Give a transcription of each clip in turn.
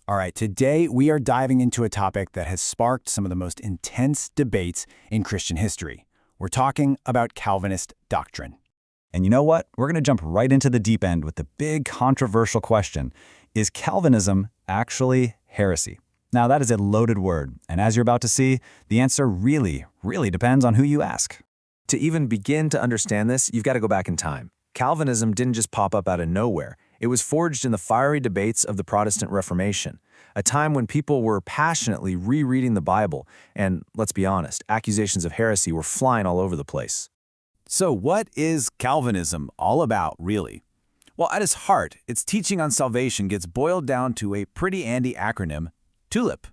All right, today we are diving into a topic that has sparked some of the most intense debates in Christian history. We're talking about Calvinist doctrine. And you know what? We're going to jump right into the deep end with the big controversial question. Is Calvinism actually heresy? Now, that is a loaded word, and as you're about to see, the answer really depends on who you ask. To even begin to understand this, you've got to go back in time. Calvinism didn't just pop up out of nowhere. It was forged in the fiery debates of the Protestant Reformation, a time when people were passionately rereading the Bible, and let's be honest, accusations of heresy were flying all over the place. So what is Calvinism all about, really? Well, at its heart, its teaching on salvation gets boiled down to a pretty handy acronym, TULIP.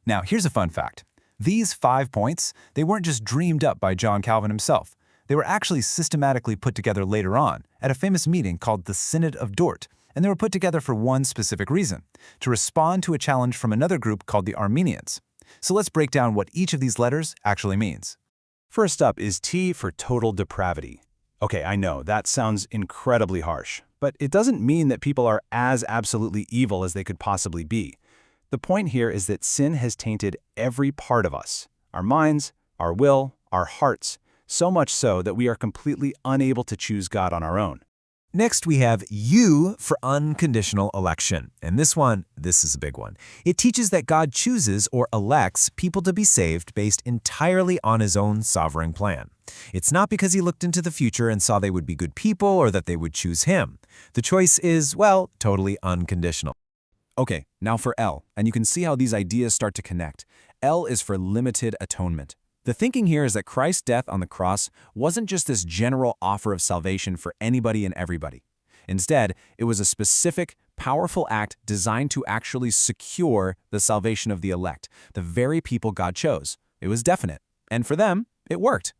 Now, here's a fun fact. These 5 points, they weren't just dreamed up by John Calvin himself. They were actually systematically put together later on at a famous meeting called the Synod of Dort, and they were put together for one specific reason, to respond to a challenge from another group called the Arminians. So let's break down what each of these letters actually means. First up is T for total depravity. Okay, I know, that sounds incredibly harsh, but it doesn't mean that people are as absolutely evil as they could possibly be. The point here is that sin has tainted every part of us, our minds, our will, our hearts, so much so that we are completely unable to choose God on our own. Next, we have U for unconditional election. And this is a big one. It teaches that God chooses or elects people to be saved based entirely on his own sovereign plan. It's not because he looked into the future and saw they would be good people or that they would choose him. The choice is, well, totally unconditional. Okay, now for L, and you can see how these ideas start to connect. L is for limited atonement. The thinking here is that Christ's death on the cross wasn't just this general offer of salvation for anybody and everybody. Instead, it was a specific, powerful act designed to actually secure the salvation of the elect, the very people God chose. It was definite, and for them, it worked.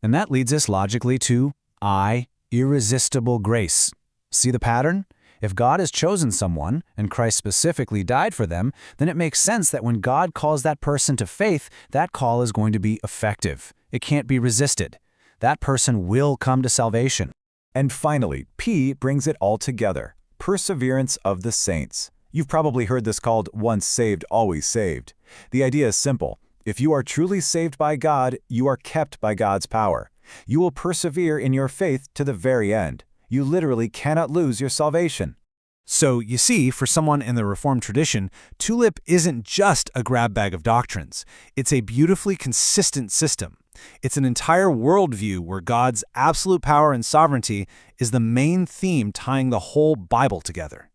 And that leads us logically to I, irresistible grace. See the pattern? If God has chosen someone, and Christ specifically died for them, then it makes sense that when God calls that person to faith, that call is going to be effective. It can't be resisted. That person will come to salvation. And finally, P brings it all together. Perseverance of the saints. You've probably heard this called once saved, always saved. The idea is simple. If you are truly saved by God, you are kept by God's power. You will persevere in your faith to the very end. You literally cannot lose your salvation. So, you see, for someone in the Reformed tradition, TULIP isn't just a grab bag of doctrines. It's a beautifully consistent system. It's an entire worldview where God's absolute power and sovereignty is the main theme tying the whole Bible together.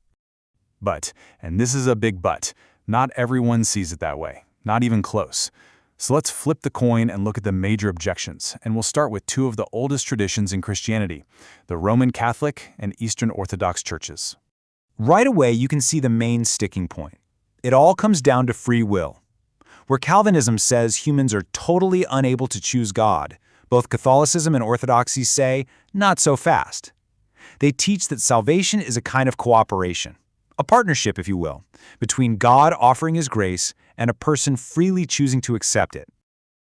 But, and this is a big but, not everyone sees it that way, not even close. So let's flip the coin and look at the major objections, and we'll start with 2 of the oldest traditions in Christianity, the Roman Catholic and Eastern Orthodox churches. Right away, you can see the main sticking point. It all comes down to free will. Where Calvinism says humans are totally unable to choose God, both Catholicism and Orthodoxy say, not so fast. They teach that salvation is a kind of cooperation, a partnership, if you will, between God offering his grace and a person freely choosing to accept it.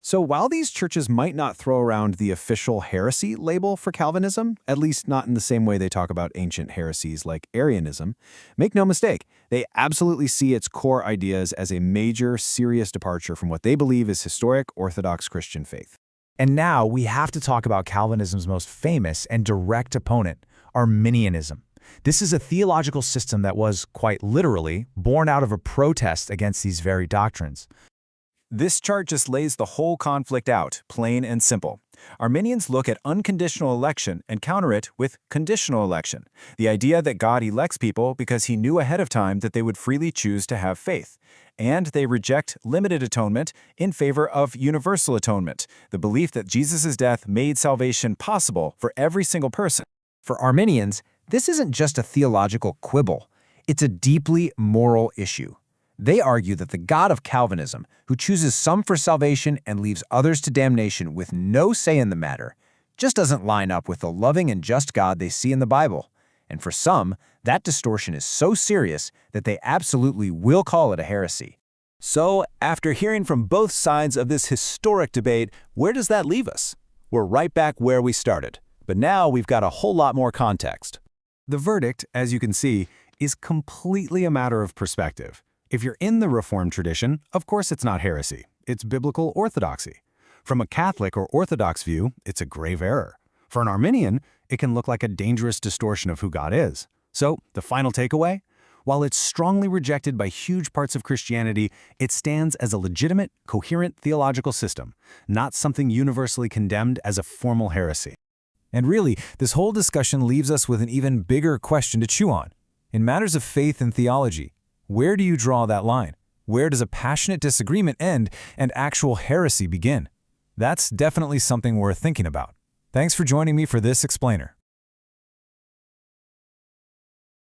So while these churches might not throw around the official heresy label for Calvinism, at least not in the same way they talk about ancient heresies like Arianism, make no mistake, they absolutely see its core ideas as a major, serious departure from what they believe is historic Orthodox Christian faith. And now we have to talk about Calvinism's most famous and direct opponent, Arminianism. This is a theological system that was, quite literally, born out of a protest against these very doctrines. This chart just lays the whole conflict out, plain and simple. Arminians look at unconditional election and counter it with conditional election, the idea that God elects people because he knew ahead of time that they would freely choose to have faith. And they reject limited atonement in favor of universal atonement, the belief that Jesus' death made salvation possible for every single person. For Arminians, this isn't just a theological quibble. It's a deeply moral issue. They argue that the God of Calvinism, who chooses some for salvation and leaves others to damnation with no say in the matter, just doesn't line up with the loving and just God they see in the Bible. And for some, that distortion is so serious that they absolutely will call it a heresy. So, after hearing from both sides of this historic debate, where does that leave us? We're right back where we started, but now we've got a whole lot more context. The verdict, as you can see, is completely a matter of perspective. If you're in the Reformed tradition, of course it's not heresy. It's biblical orthodoxy. From a Catholic or Orthodox view, it's a grave error. For an Arminian, it can look like a dangerous distortion of who God is. So, the final takeaway? While it's strongly rejected by huge parts of Christianity, it stands as a legitimate, coherent theological system, not something universally condemned as a formal heresy. And really, this whole discussion leaves us with an even bigger question to chew on. In matters of faith and theology, where do you draw that line? Where does a passionate disagreement end and actual heresy begin? That's definitely something worth thinking about. Thanks for joining me for this explainer.